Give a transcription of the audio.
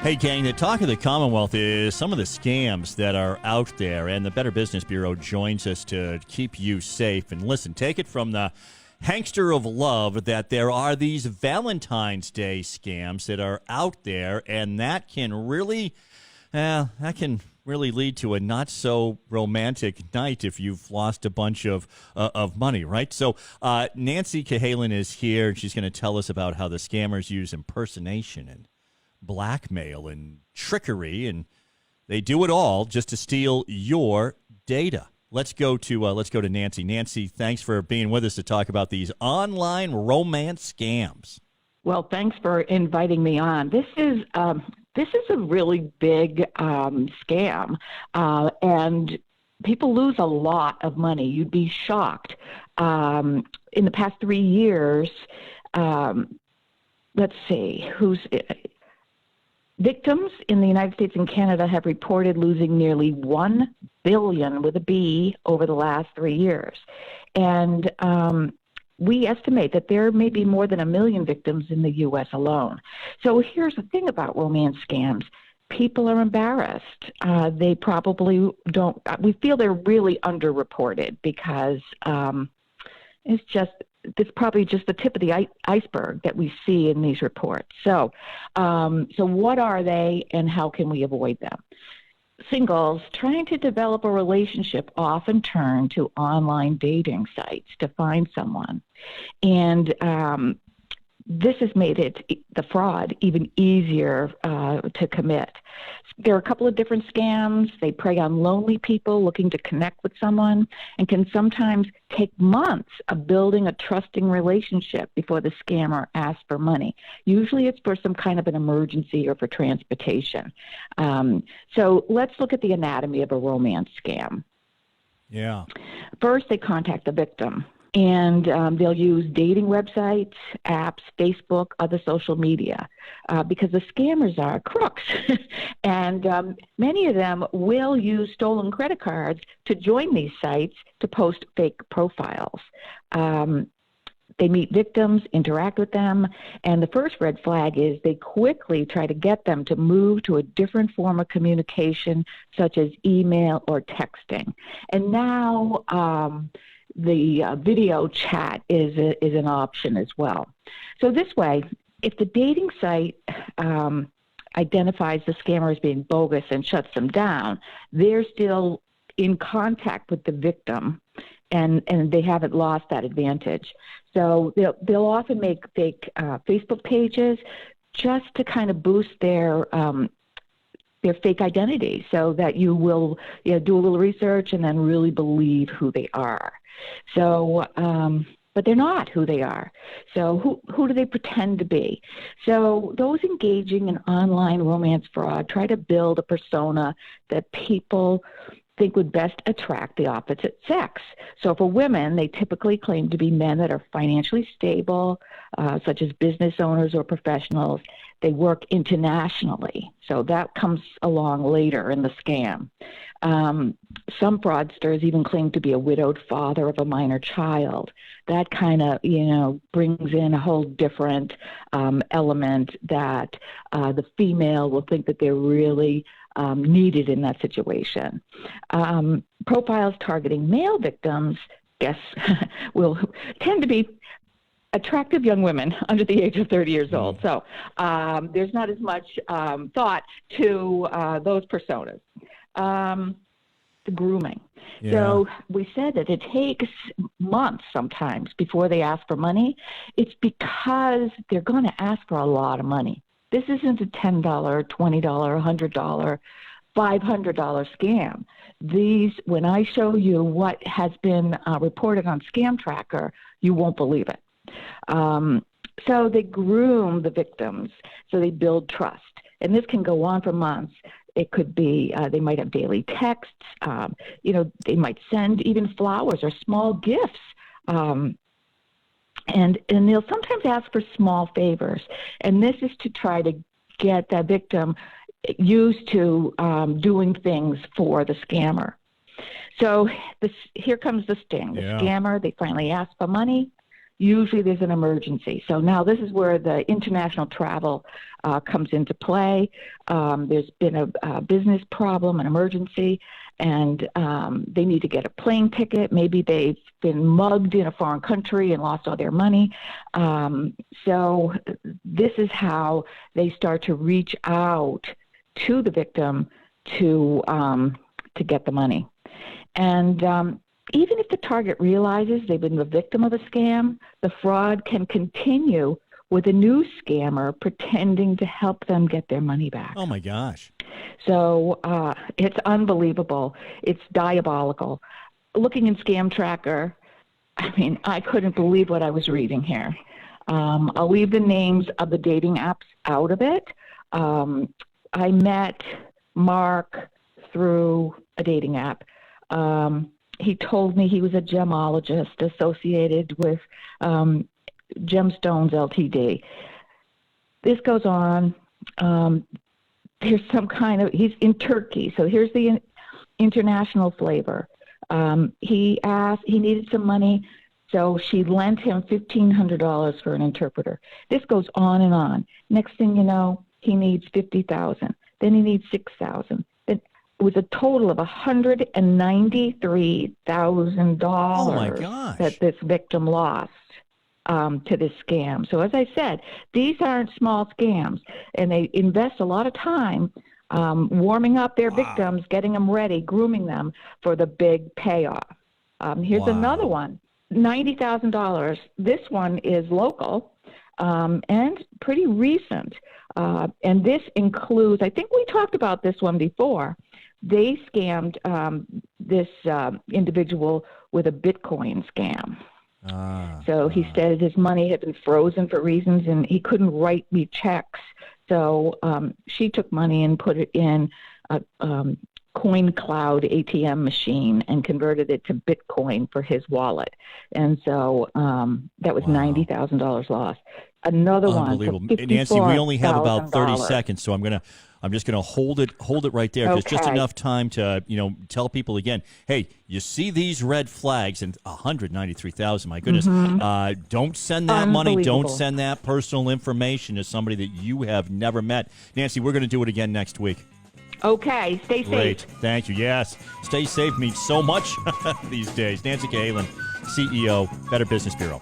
Hey, gang, the talk of the Commonwealth is some of the scams that are out there, and the Better Business Bureau joins us to keep you safe. And listen, take it from the Hankster of Love that there are these Valentine's Day scams that are out there, and that can really lead to a not so romantic night if you've lost a bunch of money, right? So Nancy Cahalan is here, and she's going to tell us about how the scammers use impersonation and blackmail and trickery, and they do it all just to steal your data. Let's go to Nancy. Nancy, thanks for being with us to talk about these online romance scams. Well, thanks for inviting me on. This is a really big scam, and people lose a lot of money. You'd be shocked. In the past 3 years, let's see, victims in the United States and Canada have reported losing nearly $1 billion with a B over the last 3 years. And we estimate that there may be more than 1 million victims in the U.S. alone. So here's the thing about romance scams. People are embarrassed. They probably don't. We feel they're really underreported because it's probably just the tip of the iceberg that we see in these reports. So what are they and how can we avoid them? Singles trying to develop a relationship often turn to online dating sites to find someone. And this has made the fraud even easier to commit. There are a couple of different scams. They prey on lonely people looking to connect with someone and can sometimes take months of building a trusting relationship before the scammer asks for money. Usually it's for some kind of an emergency or for transportation. So let's look at the anatomy of a romance scam. Yeah. First, they contact the victim. And they'll use dating websites, apps, Facebook, other social media, because the scammers are crooks. And many of them will use stolen credit cards to join these sites to post fake profiles. They meet victims, interact with them, and the first red flag is they quickly try to get them to move to a different form of communication, such as email or texting. And now the video chat is an option as well. So this way, if the dating site identifies the scammer as being bogus and shuts them down, they're still in contact with the victim, and they haven't lost that advantage. So they'll often make fake Facebook pages just to kind of boost their fake identity, so that you will do a little research and then really believe who they are. So, but they're not who they are. So who do they pretend to be? So those engaging in online romance fraud try to build a persona that people think would best attract the opposite sex. So for women, they typically claim to be men that are financially stable, such as business owners or professionals. They work internationally, so that comes along later in the scam. Some fraudsters even claim to be a widowed father of a minor child. That kind of, brings in a whole different element that the female will think that they're really needed in that situation. Profiles targeting male victims, will tend to be attractive young women under the age of 30 years old. So there's not as much thought to those personas. The grooming. Yeah. So we said that it takes months sometimes before they ask for money. It's because they're going to ask for a lot of money. This isn't a $10, $20, $100, $500 scam. These, when I show you what has been reported on Scam Tracker, you won't believe it. So they groom the victims, so they build trust. And this can go on for months. It could be they might have daily texts. They might send even flowers or small gifts. And they'll sometimes ask for small favors. And this is to try to get that victim used to doing things for the scammer. So here comes the sting. The scammer, they finally ask for money. usually there's an emergency. So now this is where the international travel comes into play. There's been a business problem, an emergency, and they need to get a plane ticket. Maybe they've been mugged in a foreign country and lost all their money. So this is how they start to reach out to the victim to get the money. And even if the target realizes they've been the victim of a scam, the fraud can continue with a new scammer pretending to help them get their money back. Oh, my gosh. So it's unbelievable. It's diabolical. Looking in Scam Tracker, I mean, I couldn't believe what I was reading here. I'll leave the names of the dating apps out of it. I met Mark through a dating app. He told me he was a gemologist associated with Gemstones Ltd. This goes on. There's some kind of, he's in Turkey, so here's the international flavor. He needed some money, so she lent him $1,500 for an interpreter. This goes on and on. Next thing you know, he needs $50,000. Then he needs $6,000. Then it was a total of $193,000 Oh, my gosh. that this victim lost to this scam. So as I said, these aren't small scams, and they invest a lot of time warming up their victims, getting them ready, grooming them for the big payoff. Here's another one, $90,000. This one is local and pretty recent. And this includes, I think we talked about this one before, they scammed this individual with a Bitcoin scam. So he said his money had been frozen for reasons, and he couldn't write me checks. So she took money and put it in a CoinCloud ATM machine and converted it to Bitcoin for his wallet. And so that was $90,000 lost. Another one. Nancy, we only have about 30 seconds, so I'm just gonna hold it right there, because just enough time to tell people again. Hey, you see these red flags, and 193,000. My goodness, don't send that money. Don't send that personal information to somebody that you have never met. Nancy, we're gonna do it again next week. Okay, stay safe. Great, thank you. Yes, stay safe means so much these days. Nancy Cahalan, CEO, Better Business Bureau.